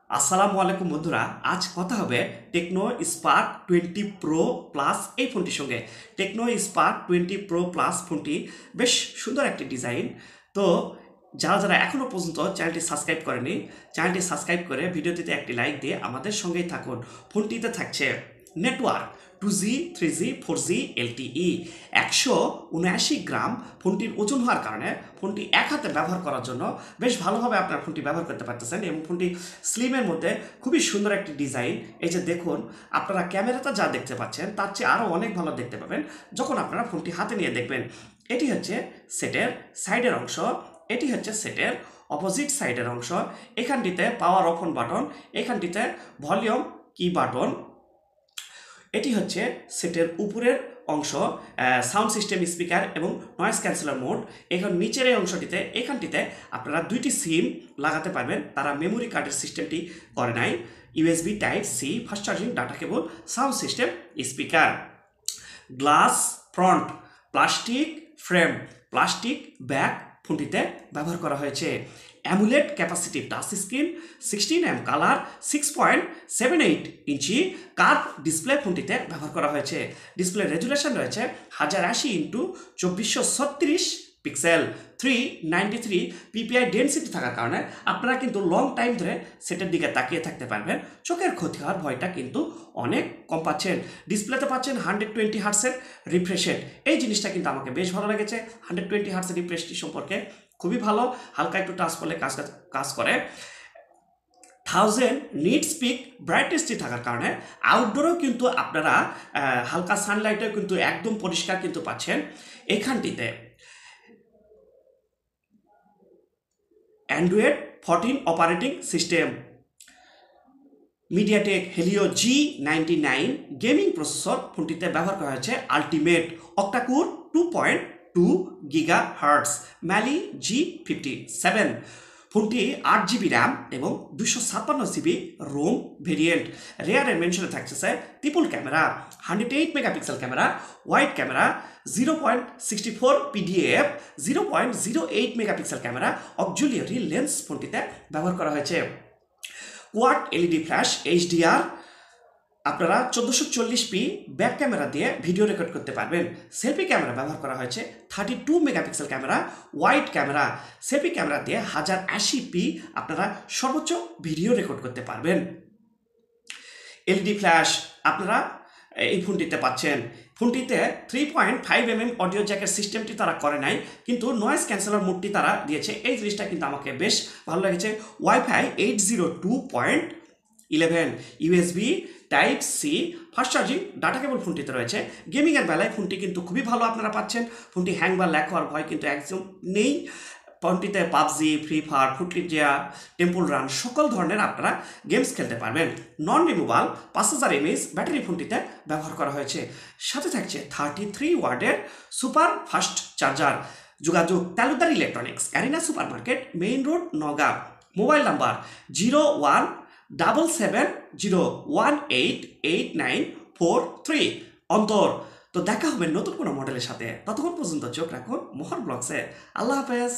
আসসালামু আলাইকুম বন্ধুরা, আজ কথা হবে টেকনো স্পার্ক 20 প্রো প্লাস এই ফোনটির সঙ্গে। টেকনো স্পার্ক 20 প্রো প্লাস ফোনটি বেশ সুন্দর একটি ডিজাইন। তো যারা যারা এখনও পর্যন্ত চ্যানেলটি সাবস্ক্রাইব করেনি, চ্যানেলটি সাবস্ক্রাইব করে ভিডিওটিতে একটি লাইক দিয়ে আমাদের সঙ্গেই থাকুন। ফোনটিতে থাকছে network 2G 3G 4G LTE 179 গ্রাম। ফোনটির ওজন হওয়ার কারণে ফোনটি এক হাতে ব্যবহার করার জন্য বেশ ভালোভাবে আপনার ফোনটি ব্যবহার করতে পারতেছেন এবং ফোনটি স্লিমের মধ্যে খুবই সুন্দর একটি ডিজাইন। এই যে দেখুন, আপনারা ক্যামেরাতে যা দেখতে পাচ্ছেন তার চেয়ে আরও অনেক ভালো দেখতে পাবেন যখন আপনারা ফোনটি হাতে নিয়ে দেখবেন। এটি হচ্ছে সেটের সাইডের অংশ, এটি হচ্ছে সেটের অপোজিট সাইডের অংশ। এখানটিতে পাওয়ার অফ অন বাটন, এখানটিতে ভলিউম কি বাটন। এটি হচ্ছে সেটের উপরের অংশ, সাউন্ড সিস্টেম স্পিকার এবং নয়েজ ক্যান্সেলার মোড। এখন নিচের এই অংশটিতে এখানটিতে আপনারা দুইটি সিম লাগাতে পারবেন। তারা মেমোরি কার্ডের সিস্টেমটি করে নাই। USB type C, fast charging, data cable, sound system, speaker. Glass front, plastic frame, plastic back ফোনটিতে ব্যবহার করা হয়েছে। AMOLED capacitive touch screen, 16 colour, 6.78 inch curve display ফোনটিতে ব্যবহার করা হয়েছে। ডিসপ্লে রেজুলেশন রয়েছে 1080x2436 পিক্সেল, 393 পিপিআই ডেন্সিটি থাকার কারণে আপনারা কিন্তু লং টাইম ধরে সেটের দিকে তাকিয়ে থাকতে পারবেন। চোখের ক্ষতি হওয়ার ভয়টা কিন্তু অনেক কম পাচ্ছেন। ডিসপ্লেতে পাচ্ছেন 120 হার্টসের রিফ্রেশ রেট। এই জিনিসটা কিন্তু আমাকে বেশ ভালো লেগেছে। 120 হার্টসের রিফ্রেশটি সম্পর্কে খুবই ভালো, হালকা একটু টাচ করলে কাজ করে। 1000 নিট পিক ব্রাইটনেসটি থাকার কারণে আউটডোরেও কিন্তু আপনারা হালকা সানলাইটেও কিন্তু একদম পরিষ্কার কিন্তু পাচ্ছেন। এখানটিতে Android 14 operating system, MediaTek Helio G99 gaming processor ফোনটিতে ব্যবহার করা হয়েছে। Ultimate octacore 2.2 GHz Mali G57। ফোনটি 8GB র্যাম এবং 256GB রোম ভেরিয়েন্ট। রেয়ারের মেনশনে থাকছে triple camera, 108 megapixel camera, wide camera, 0.64 PDAF, 0.08 megapixel camera, auxiliary lens ফোনটিতে ব্যবহার করা হয়েছে। কোয়াড এলইডি ফ্ল্যাশ HDR, আপনারা 1440p ব্যাক ক্যামেরা দিয়ে ভিডিও রেকর্ড করতে পারবেন। সেলফি ক্যামেরা ব্যবহার করা হয়েছে 32 megapixel camera, wide camera. Selfie camera দিয়ে 1080p আপনারা সর্বোচ্চ ভিডিও রেকর্ড করতে পারবেন। এলইডি ফ্ল্যাশ আপনারা এই ফোনটিতে পাচ্ছেন। ফোনটিতে 3.5mm অডিও জ্যাকের সিস্টেমটি তারা করে নাই, কিন্তু নয়েজ ক্যান্সেলার মোডটি তারা দিয়েছে। এই জিনিসটা কিন্তু আমাকে বেশ ভালো লেগেছে। WiFi 802.11, USB type C, fast charging, data cable ফোনটিতে রয়েছে। গেমিংয়ের বেলায় ফোনটি কিন্তু খুবই ভালো আপনারা পাচ্ছেন। ফোনটি হ্যাং বা ল্যাগ হওয়ার ভয় কিন্তু একদম নেই। ফোনটিতে পাবজি, ফ্রি ফায়ার, ফুটলিজিয়া, টেম্পল রান সকল ধরনের আপনারা গেমস খেলতে পারবেন। নন রিমুভাল 5000 mAh ব্যাটারি ফোনটিতে ব্যবহার করা হয়েছে। সাথে থাকছে 33 ওয়াটের সুপার ফাস্ট চার্জার। যোগাযোগ Talukdar electronics, arena super market, main road, Naogaon. Mobile number 0177018893 Antor. তো দেখা হবে নতুন কোনো মডেলের সাথে। ততক্ষণ পর্যন্ত চোখ রাখুন মোহর ব্লগসে। আল্লাহ হাফেজ।